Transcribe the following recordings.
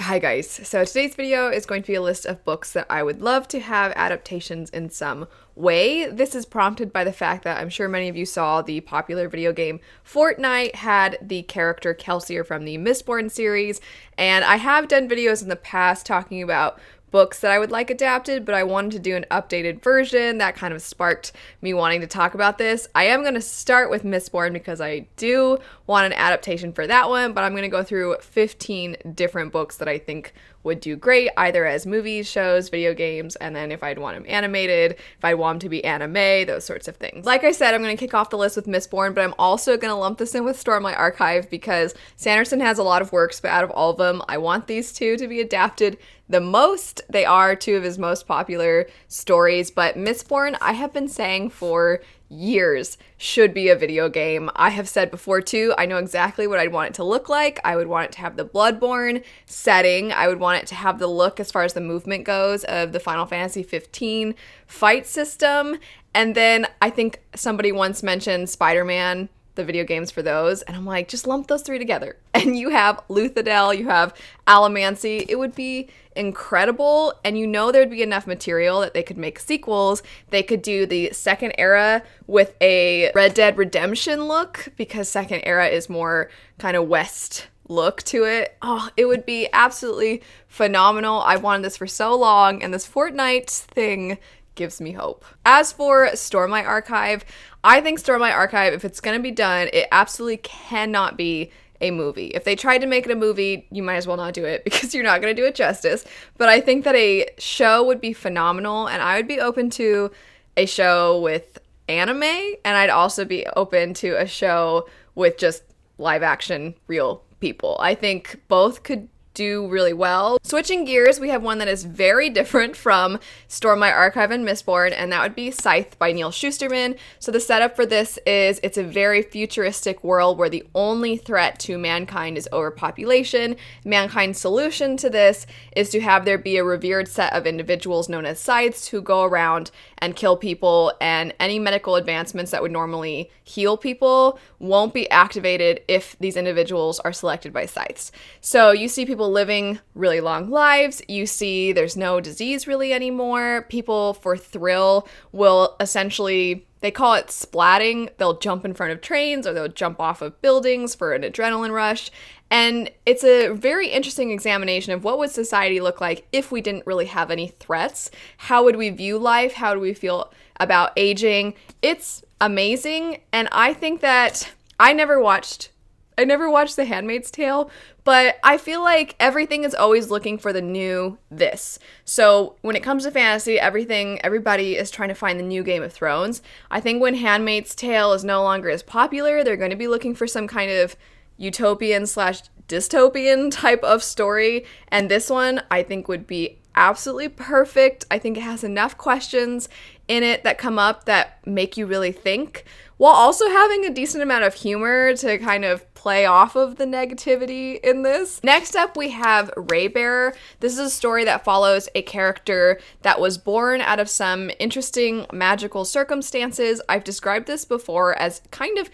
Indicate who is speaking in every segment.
Speaker 1: Hi guys, so today's video is going to be a list of books that I would love to have adaptations in some way. This is prompted by the fact that I'm sure many of you saw the popular video game Fortnite had the character Kelsier from the Mistborn series, and I have done videos in the past talking about books that I would like adapted, but I wanted to do an updated version. That kind of sparked me wanting to talk about this. I am going to start with Mistborn because I do want an adaptation for that one, but I'm going to go through 15 different books that I think would do great, either as movies, shows, video games, and then if I'd want them animated, if I want them to be anime, those sorts of things. Like I said, I'm going to kick off the list with Mistborn, but I'm also going to lump this in with Stormlight Archive because Sanderson has a lot of works, but out of all of them, I want these two to be adapted the most. They are two of his most popular stories, but Mistborn, I have been saying for years, should be a video game. I have said before too, I know exactly what I'd want it to look like. I would want it to have the Bloodborne setting. I would want it to have the look as far as the movement goes of the Final Fantasy 15 fight system. And then I think somebody once mentioned Spider-Man, the video games for those, and I'm like, just lump those three together and you have Luthadel, you have Allomancy. It would be incredible, and you know there'd be enough material that they could make sequels. They could do the Second Era with a Red Dead Redemption look because Second Era is more kind of West look to it. Oh, it would be absolutely phenomenal. I wanted this for so long, and this Fortnite thing gives me hope. As for Stormlight Archive, I think Stormlight Archive, if it's gonna be done, it absolutely cannot be a movie. If they tried to make it a movie, you might as well not do it because you're not gonna do it justice. But I think that a show would be phenomenal, and I would be open to a show with anime, and I'd also be open to a show with just live action real people. I think both could do really well. Switching gears, we have one that is very different from Stormlight Archive and Mistborn, and that would be Scythe by Neil Shusterman. So the setup for this is it's a very futuristic world where the only threat to mankind is overpopulation. Mankind's solution to this is to have there be a revered set of individuals known as Scythes who go around and kill people, and any medical advancements that would normally heal people won't be activated if these individuals are selected by Scythes. So you see people living really long lives. You see there's no disease really anymore. People for thrill will essentially, they call it splatting. They'll jump in front of trains or they'll jump off of buildings for an adrenaline rush. And it's a very interesting examination of what would society look like if we didn't really have any threats. How would we view life? How do we feel about aging? It's amazing. And I think that I never watched The Handmaid's Tale, but I feel like everything is always looking for the new this. So when it comes to fantasy, everybody is trying to find the new Game of Thrones. I think when Handmaid's Tale is no longer as popular, they're going to be looking for some kind of utopian/dystopian type of story. And this one, I think, would be absolutely perfect. I think it has enough questions in it that come up that make you really think, while also having a decent amount of humor to kind of play off of the negativity in this. Next up, we have Raybearer. This is a story that follows a character that was born out of some interesting magical circumstances. I've described this before as kind of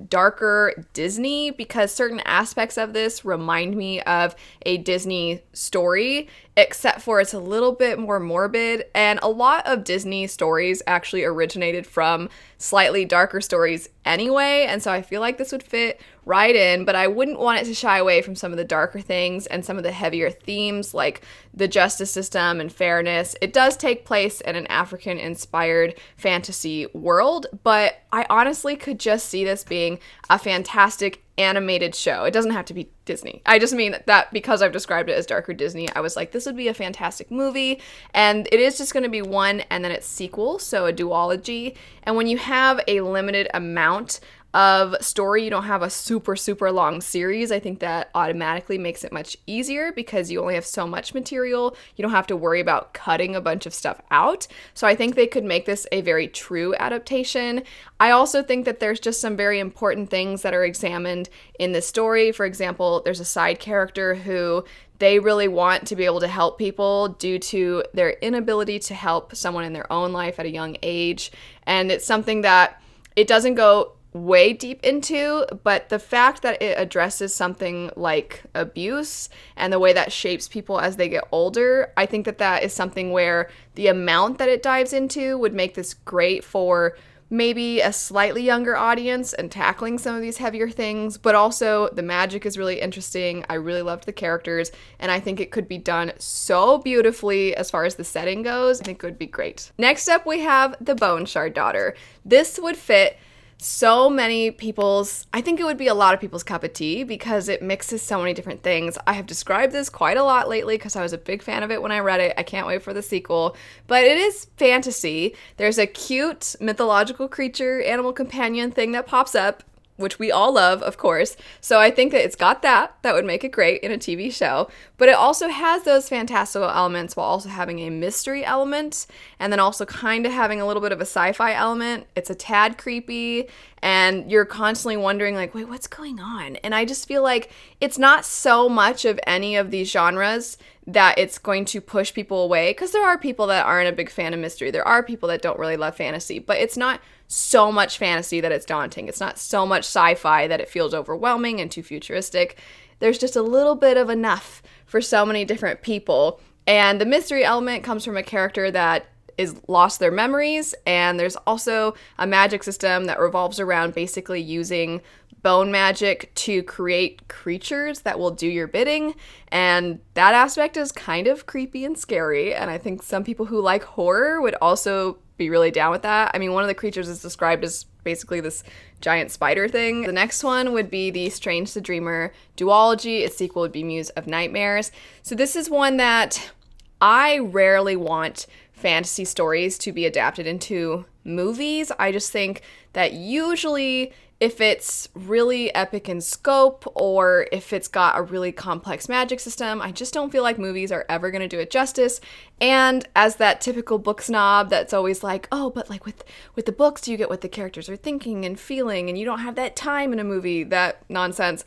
Speaker 1: darker Disney because certain aspects of this remind me of a Disney story, except for it's a little bit more morbid, and a lot of Disney stories actually originated from slightly darker stories anyway, and so I feel like this would fit right in, but I wouldn't want it to shy away from some of the darker things and some of the heavier themes like the justice system and fairness. It does take place in an African-inspired fantasy world, but I honestly could just see this being a fantastic animated show. It doesn't have to be Disney. I just mean that because I've described it as darker Disney, I was like, this would be a fantastic movie, and it is just going to be one and then its sequel, so a duology. And when you have a limited amount of story, you don't have a super long series, I think that automatically makes it much easier because you only have so much material. You don't have to worry about cutting a bunch of stuff out. So I think they could make this a very true adaptation. I also think that there's just some very important things that are examined in this story. For example, there's a side character who they really want to be able to help people due to their inability to help someone in their own life at a young age. And it's something that it doesn't go way deep into, but the fact that it addresses something like abuse and the way that shapes people as they get older, I think that that is something where the amount that it dives into would make this great for maybe a slightly younger audience and tackling some of these heavier things, but also the magic is really interesting. I really loved the characters, and I think it could be done so beautifully as far as the setting goes. I think it would be great. Next up, we have the Boneshard Daughter. This would fit so many people's, I think it would be a lot of people's cup of tea because it mixes so many different things. I have described this quite a lot lately because I was a big fan of it when I read it. I can't wait for the sequel, but it is fantasy. There's a cute mythological creature, animal companion thing that pops up, which we all love, of course. So I think that it's got that would make it great in a TV show. But it also has those fantastical elements while also having a mystery element, and then also kind of having a little bit of a sci-fi element. It's a tad creepy, and you're constantly wondering, like, wait, what's going on? And I just feel like it's not so much of any of these genres that it's going to push people away, because there are people that aren't a big fan of mystery. There are people that don't really love fantasy, but it's not so much fantasy that it's daunting. It's not so much sci-fi that it feels overwhelming and too futuristic. There's just a little bit of enough for so many different people. And the mystery element comes from a character that is lost their memories, and there's also a magic system that revolves around basically using bone magic to create creatures that will do your bidding, and that aspect is kind of creepy and scary, and I think some people who like horror would also be really down with that. I mean, one of the creatures is described as basically this giant spider thing. The next one would be the Strange the Dreamer duology. Its sequel would be Muse of Nightmares. So this is one that I rarely want fantasy stories to be adapted into movies. I just think that usually if it's really epic in scope or if it's got a really complex magic system, I just don't feel like movies are ever going to do it justice. And as that typical book snob that's always like, oh, but like with the books, you get what the characters are thinking and feeling, and you don't have that time in a movie, that nonsense.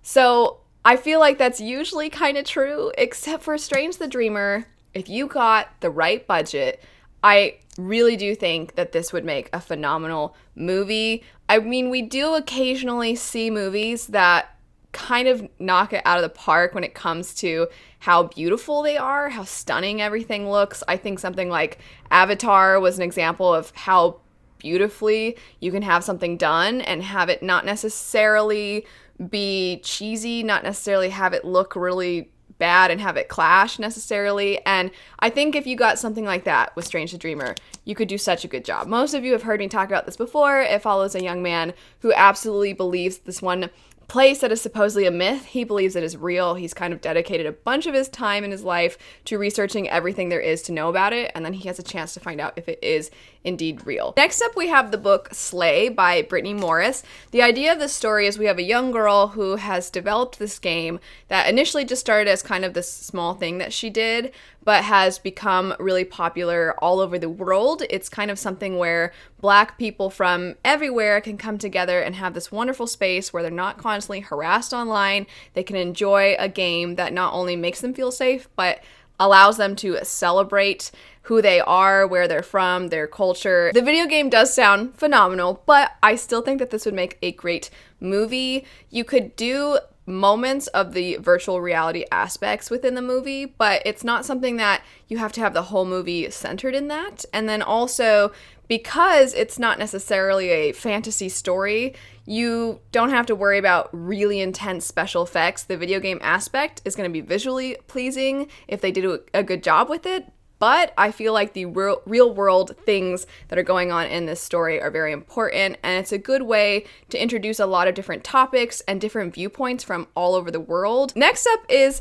Speaker 1: So I feel like that's usually kind of true, except for Strange the Dreamer. If you got the right budget, I really do think that this would make a phenomenal movie. I mean, we do occasionally see movies that kind of knock it out of the park when it comes to how beautiful they are, how stunning everything looks. I think something like Avatar was an example of how beautifully you can have something done and have it not necessarily be cheesy, not necessarily have it look really bad and have it clash necessarily. And I think if you got something like that with Strange the Dreamer, you could do such a good job. Most of you have heard me talk about this before. It follows a young man who absolutely believes this one place that is supposedly a myth. He believes it is real. He's kind of dedicated a bunch of his time in his life to researching everything there is to know about it, and then he has a chance to find out if it is indeed real. Next up, we have the book Slay by Brittany Morris. The idea of this story is we have a young girl who has developed this game that initially just started as kind of this small thing that she did, but has become really popular all over the world. It's kind of something where Black people from everywhere can come together and have this wonderful space where they're not constantly harassed online. They can enjoy a game that not only makes them feel safe, but allows them to celebrate who they are, where they're from, their culture. The video game does sound phenomenal, but I still think that this would make a great movie. You could do moments of the virtual reality aspects within the movie, but it's not something that you have to have the whole movie centered in that. And then also, because it's not necessarily a fantasy story, you don't have to worry about really intense special effects. The video game aspect is going to be visually pleasing if they did a good job with it. But I feel like the real world things that are going on in this story are very important, and it's a good way to introduce a lot of different topics and different viewpoints from all over the world. Next up is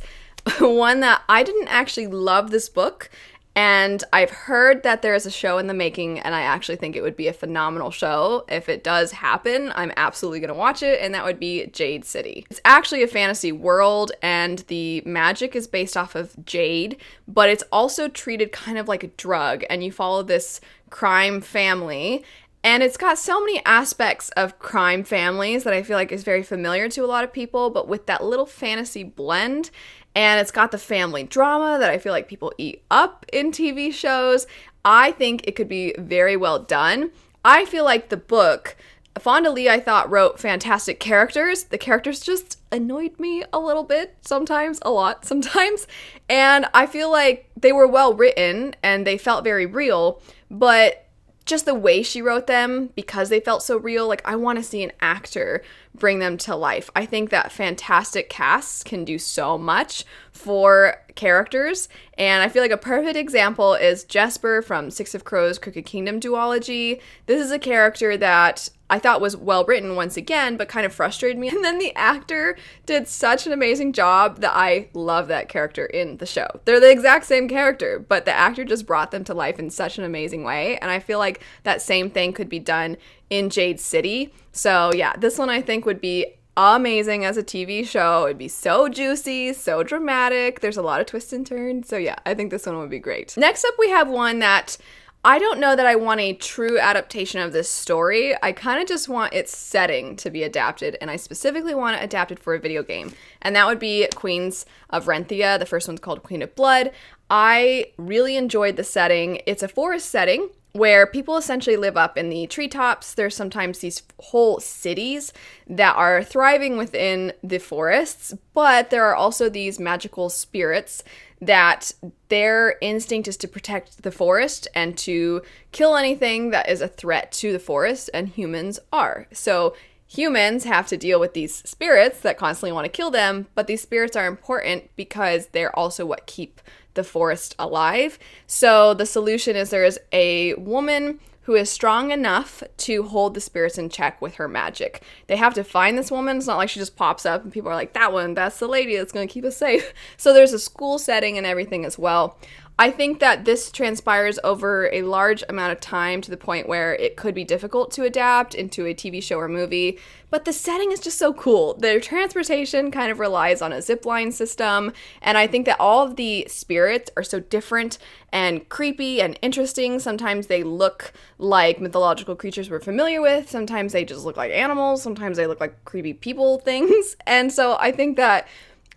Speaker 1: one that I didn't actually love this book, and I've heard that there is a show in the making, and I actually think it would be a phenomenal show. If it does happen, I'm absolutely going to watch it, and that would be Jade City. It's actually a fantasy world, and the magic is based off of jade, but it's also treated kind of like a drug, and you follow this crime family. And it's got so many aspects of crime families that I feel like is very familiar to a lot of people, but with that little fantasy blend. And it's got the family drama that I feel like people eat up in TV shows. I think it could be very well done. I feel like the book Fonda Lee, I thought, wrote fantastic characters. The characters just annoyed me a little bit sometimes, a lot sometimes. And I feel like they were well written and they felt very real, but just the way she wrote them, because they felt so real, like I want to see an actor bring them to life. I think that fantastic casts can do so much for characters, and I feel like a perfect example is Jesper from Six of Crows Crooked Kingdom duology. This is a character that I thought was well written once again, but kind of frustrated me. And then the actor did such an amazing job that I love that character in the show. They're the exact same character, but the actor just brought them to life in such an amazing way. And I feel like that same thing could be done in Jade City. So yeah, this one I think would be amazing as a TV show. It'd be so juicy, so dramatic. There's a lot of twists and turns. So yeah, I think this one would be great. Next up, we have one that I don't know that I want a true adaptation of this story. I kind of just want its setting to be adapted, and I specifically want it adapted for a video game. And that would be Queens of Renthia. The first one's called Queen of Blood. I really enjoyed the setting. It's a forest setting where people essentially live up in the treetops. There's sometimes these whole cities that are thriving within the forests, but there are also these magical spirits that their instinct is to protect the forest and to kill anything that is a threat to the forest, and humans are. So humans have to deal with these spirits that constantly want to kill them, but these spirits are important because they're also what keep the forest alive. So the solution is there is a woman who is strong enough to hold the spirits in check with her magic. They have to find this woman. It's not like she just pops up and people are like, that one, that's the lady that's going to keep us safe. So there's a school setting and everything as well. I think that this transpires over a large amount of time to the point where it could be difficult to adapt into a TV show or movie, but the setting is just so cool. Their transportation kind of relies on a zipline system, and I think that all of the spirits are so different and creepy and interesting. Sometimes they look like mythological creatures we're familiar with, sometimes they just look like animals, sometimes they look like creepy people things, and so I think that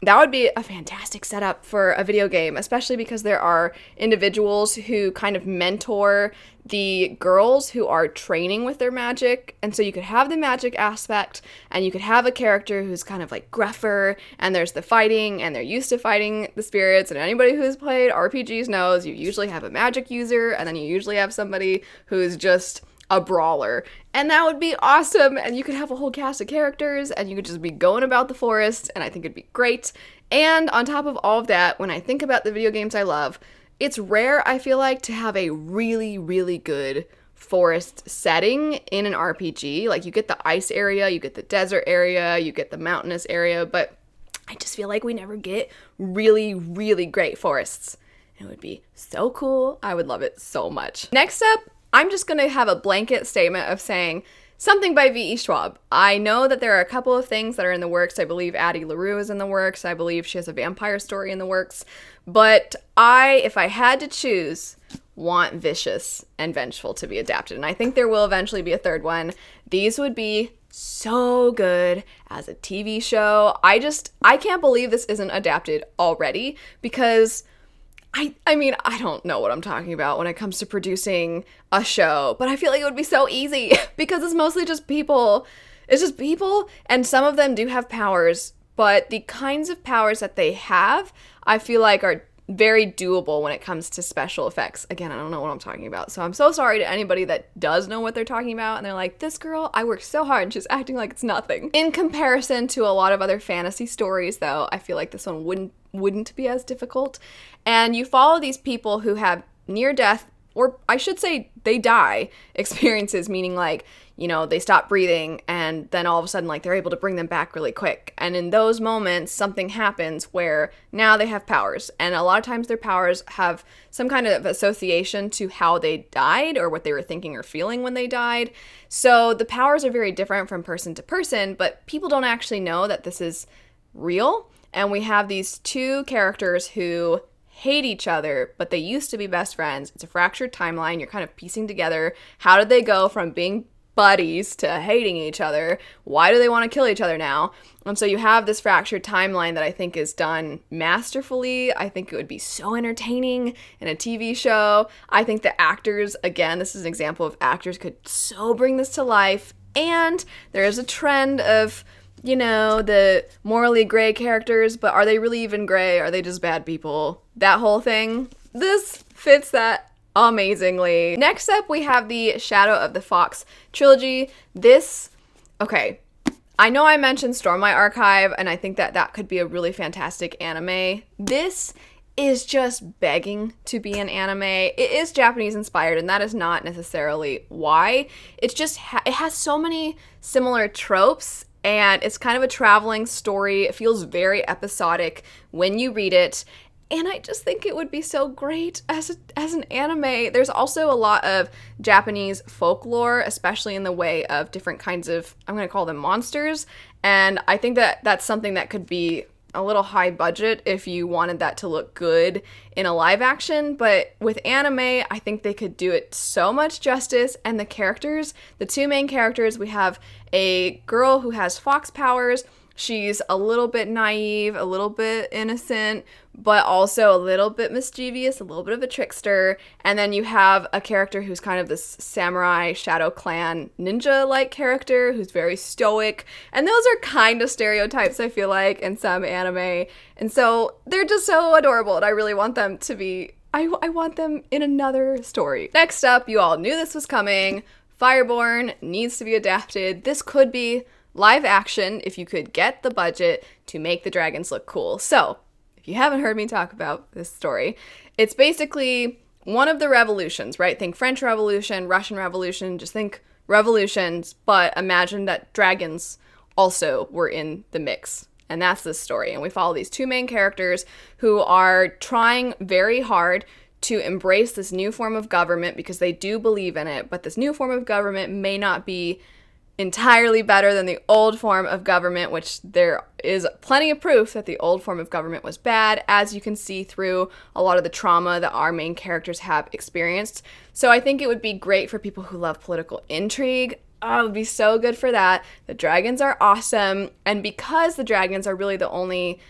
Speaker 1: that would be a fantastic setup for a video game, especially because there are individuals who kind of mentor the girls who are training with their magic. And so you could have the magic aspect, and you could have a character who's kind of like gruffer, and there's the fighting, and they're used to fighting the spirits. And anybody who's played RPGs knows you usually have a magic user, and then you usually have somebody who's just a brawler, and that would be awesome. And you could have a whole cast of characters, and you could just be going about the forest, and I think it'd be great. And on top of all of that, when I think about the video games I love, it's rare, I feel like, to have a really, really good forest setting in an RPG. Like, you get the ice area, you get the desert area, you get the mountainous area, but I just feel like we never get really, really great forests. It would be so cool. I would love it so much. Next up, I'm just going to have a blanket statement of saying something by V.E. Schwab. I know that there are a couple of things that are in the works. I believe Addie LaRue is in the works. I believe she has a vampire story in the works. But if I had to choose, want Vicious and Vengeful to be adapted. And I think there will eventually be a third one. These would be so good as a TV show. I can't believe this isn't adapted already, because I mean, I don't know what I'm talking about when it comes to producing a show, but I feel like it would be so easy because it's mostly just people. It's just people, and some of them do have powers, but the kinds of powers that they have, I feel like are very doable when it comes to special effects. Again, I don't know what I'm talking about, so I'm so sorry to anybody that does know what they're talking about, and they're like, this girl, I worked so hard, and she's acting like it's nothing. In comparison to a lot of other fantasy stories, though, I feel like this one wouldn't be as difficult. And you follow these people who have near death, or I should say they die experiences, meaning like, you know, they stop breathing and then all of a sudden like they're able to bring them back really quick. And in those moments, something happens where now they have powers. And a lot of times their powers have some kind of association to how they died or what they were thinking or feeling when they died. So the powers are very different from person to person, but people don't actually know that this is real. And we have these two characters who hate each other, but they used to be best friends. It's a fractured timeline. You're kind of piecing together, how did they go from being buddies to hating each other? Why do they want to kill each other now? And so you have this fractured timeline that I think is done masterfully. I think it would be so entertaining in a TV show. I think the actors, again, this is an example of actors could so bring this to life. And there is a trend of, the morally gray characters, but are they really even gray? Are they just bad people? That whole thing. This fits that amazingly. Next up, we have the Shadow of the Fox Trilogy. Okay, I know I mentioned Stormlight Archive, and I think that could be a really fantastic anime. This is just begging to be an anime. It is Japanese inspired, and that is not necessarily why. It's just, it has so many similar tropes, and it's kind of a traveling story. It feels very episodic when you read it, and I just think it would be so great as an anime. There's also a lot of Japanese folklore, especially in the way of different kinds of, I'm going to call them monsters, and I think that that's something that could be a little high budget if you wanted that to look good in a live action, but with anime, I think they could do it so much justice. And the characters, the two main characters, we have a girl who has fox powers. She's a little bit naive, a little bit innocent, but also a little bit mischievous, a little bit of a trickster. And then you have a character who's kind of this samurai Shadow Clan ninja-like character who's very stoic. And those are kind of stereotypes, I feel like, in some anime. And so they're just so adorable, and I really want them to be, I want them in another story. Next up, you all knew this was coming. Fireborn needs to be adapted. This could be live action if you could get the budget to make the dragons look cool. So, if you haven't heard me talk about this story, it's basically one of the revolutions, right? Think French Revolution, Russian Revolution, just think revolutions, but imagine that dragons also were in the mix. And that's the story. And we follow these two main characters who are trying very hard to embrace this new form of government because they do believe in it, but this new form of government may not be entirely better than the old form of government, which there is plenty of proof that the old form of government was bad, as you can see through a lot of the trauma that our main characters have experienced. So I think it would be great for people who love political intrigue. Oh, it would be so good for that. The dragons are awesome, and because the dragons are really the only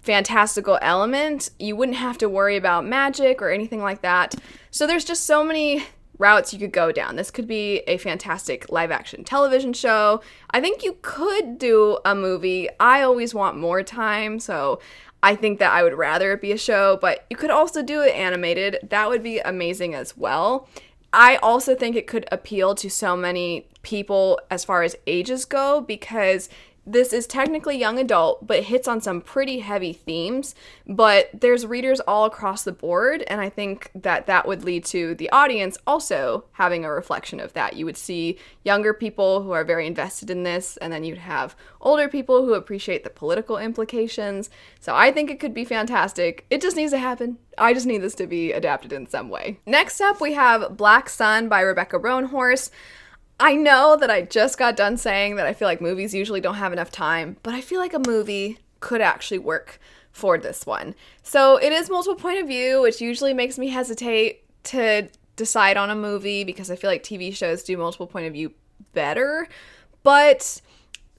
Speaker 1: fantastical element, you wouldn't have to worry about magic or anything like that. So there's just so many routes you could go down. This could be a fantastic live action television show. I think you could do a movie. I always want more time, so I think that I would rather it be a show, but you could also do it animated. That would be amazing as well. I also think it could appeal to so many people as far as ages go, because this is technically young adult, but it hits on some pretty heavy themes, but there's readers all across the board, and I think that that would lead to the audience also having a reflection of that. You would see younger people who are very invested in this, and then you'd have older people who appreciate the political implications. So I think it could be fantastic. It just needs to happen. I just need this to be adapted in some way. Next up, we have Black Sun by Rebecca Roanhorse. I know that I just got done saying that I feel like movies usually don't have enough time, but I feel like a movie could actually work for this one. So it is multiple point of view, which usually makes me hesitate to decide on a movie because I feel like TV shows do multiple point of view better. But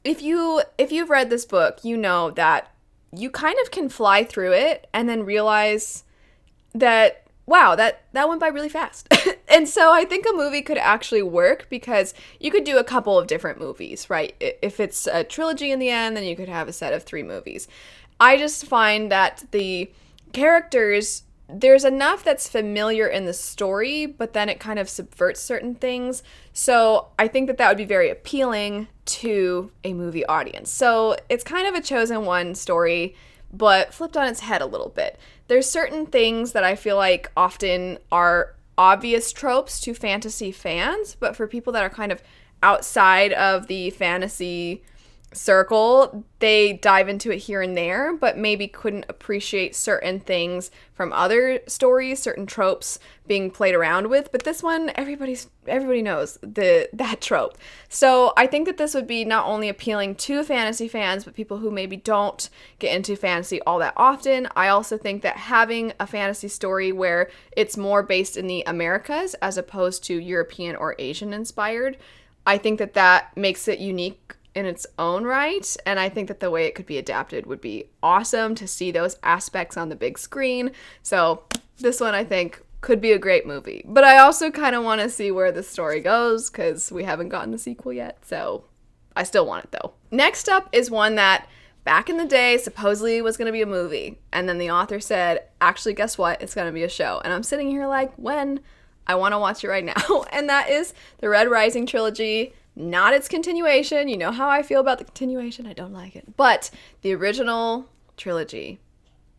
Speaker 1: if you've read this book, you know that you kind of can fly through it and then realize that, wow, that went by really fast. And so I think a movie could actually work because you could do a couple of different movies, right? If it's a trilogy in the end, then you could have a set of 3 movies. I just find that the characters, there's enough that's familiar in the story, but then it kind of subverts certain things. So I think that would be very appealing to a movie audience. So it's kind of a chosen one story, but flipped on its head a little bit. There's certain things that I feel like often are obvious tropes to fantasy fans, but for people that are kind of outside of the fantasy circle, they dive into it here and there, but maybe couldn't appreciate certain things from other stories, certain tropes being played around with. But this one, everybody knows that trope. So I think that this would be not only appealing to fantasy fans, but people who maybe don't get into fantasy all that often. I also think that having a fantasy story where it's more based in the Americas as opposed to European or Asian inspired, I think that makes it unique in its own right, and I think that the way it could be adapted would be awesome to see those aspects on the big screen. So this one I think could be a great movie. But I also kind of want to see where the story goes because we haven't gotten the sequel yet, so I still want it though. Next up is one that back in the day supposedly was going to be a movie, and then the author said, actually, guess what? It's going to be a show. And I'm sitting here like, when? I want to watch it right now. And that is the Red Rising trilogy. Not its continuation. You know how I feel about the continuation. I don't like it. But the original trilogy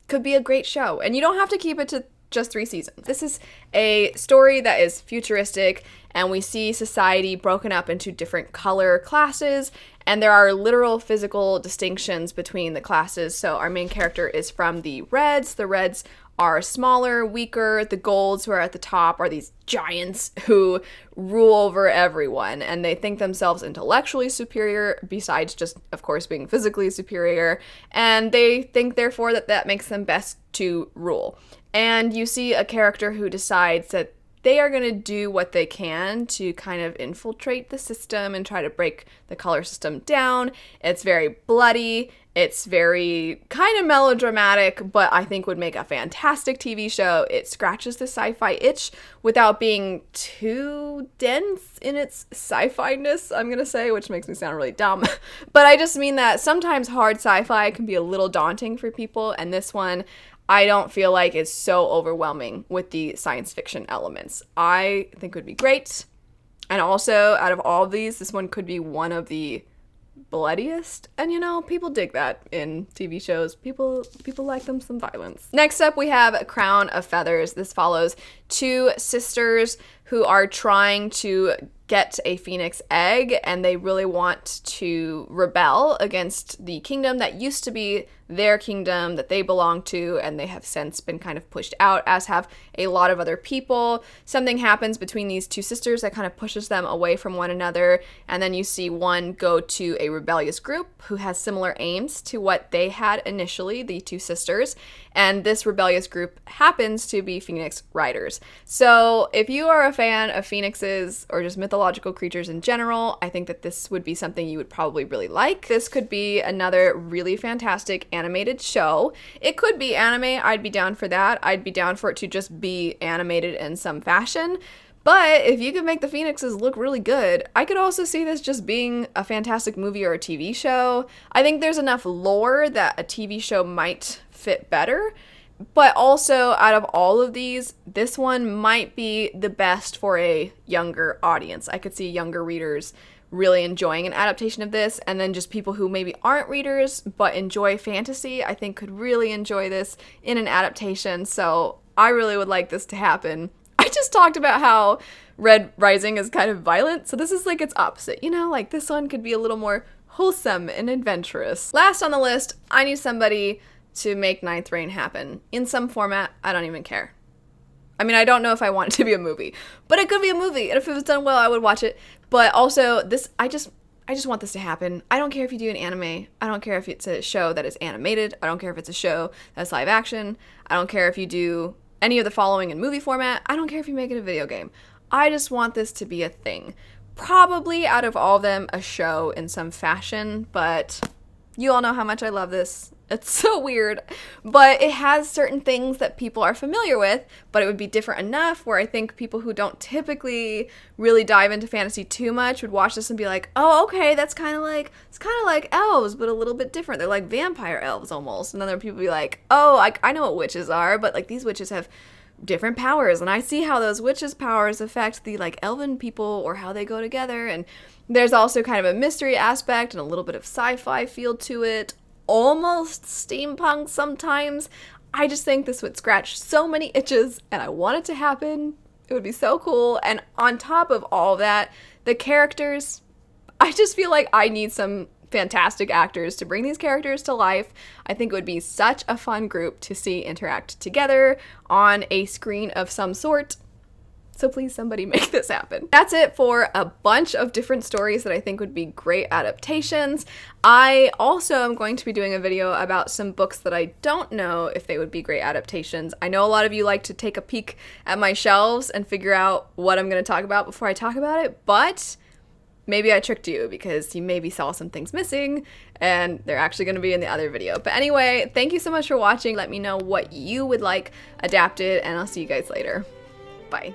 Speaker 1: could be a great show. And you don't have to keep it to just 3 seasons. This is a story that is futuristic, and we see society broken up into different color classes, and there are literal physical distinctions between the classes. So our main character is from the Reds. The Reds are smaller, weaker. The Golds, who are at the top, are these giants who rule over everyone, and they think themselves intellectually superior, besides just, of course, being physically superior, and they think, therefore, that that makes them best to rule. And you see a character who decides that they are going to do what they can to kind of infiltrate the system and try to break the color system down. It's very bloody. It's very kind of melodramatic, but I think would make a fantastic TV show. It scratches the sci-fi itch without being too dense in its sci-fi-ness, I'm going to say, which makes me sound really dumb. But I just mean that sometimes hard sci-fi can be a little daunting for people, and this one I don't feel like is so overwhelming with the science fiction elements. I think would be great. And also, out of all of these, this one could be one of the bloodiest, and you know, people dig that in TV shows. People like them some violence. Next up, we have A Crown of Feathers. This follows 2 sisters who are trying to get a phoenix egg, and they really want to rebel against the kingdom that used to be their kingdom that they belong to, and they have since been kind of pushed out, as have a lot of other people. Something happens between these 2 sisters that kind of pushes them away from one another, and then you see one go to a rebellious group who has similar aims to what they had initially, the 2 sisters, and this rebellious group happens to be Phoenix Riders. So if you are a fan of phoenixes or just mythological creatures in general, I think that this would be something you would probably really like. This could be another really fantastic animated show. It could be anime. I'd be down for that. I'd be down for it to just be animated in some fashion. But if you could make the phoenixes look really good, I could also see this just being a fantastic movie or a TV show. I think there's enough lore that a TV show might fit better. But also, out of all of these, this one might be the best for a younger audience. I could see younger readers really enjoying an adaptation of this, and then just people who maybe aren't readers but enjoy fantasy, I think could really enjoy this in an adaptation. So I really would like this to happen. I just talked about how Red Rising is kind of violent, so this is like its opposite, you know? Like, this one could be a little more wholesome and adventurous. Last on the list, I need somebody to make Ninth Reign happen in some format. I don't even care. I mean, I don't know if I want it to be a movie, but it could be a movie, and if it was done well, I would watch it. But also, this, I just want this to happen. I don't care if you do an anime. I don't care if it's a show that is animated. I don't care if it's a show that's live action. I don't care if you do any of the following in movie format. I don't care if you make it a video game. I just want this to be a thing. Probably out of all of them, a show in some fashion, but you all know how much I love this. It's so weird, but it has certain things that people are familiar with, but it would be different enough where I think people who don't typically really dive into fantasy too much would watch this and be like, oh, okay, it's kind of like elves, but a little bit different. They're like vampire elves almost. And then there are people be like, oh, I know what witches are, but like these witches have different powers, and I see how those witches' powers affect the like elven people or how they go together. And there's also kind of a mystery aspect and a little bit of sci-fi feel to it. Almost steampunk sometimes. I just think this would scratch so many itches, and I want it to happen. It would be so cool. And on top of all that, the characters, I just feel like I need some fantastic actors to bring these characters to life. I think it would be such a fun group to see interact together on a screen of some sort. So please, somebody make this happen. That's it for a bunch of different stories that I think would be great adaptations. I also am going to be doing a video about some books that I don't know if they would be great adaptations. I know a lot of you like to take a peek at my shelves and figure out what I'm going to talk about before I talk about it, but maybe I tricked you because you maybe saw some things missing and they're actually going to be in the other video. But anyway, thank you so much for watching. Let me know what you would like adapted, and I'll see you guys later. Bye.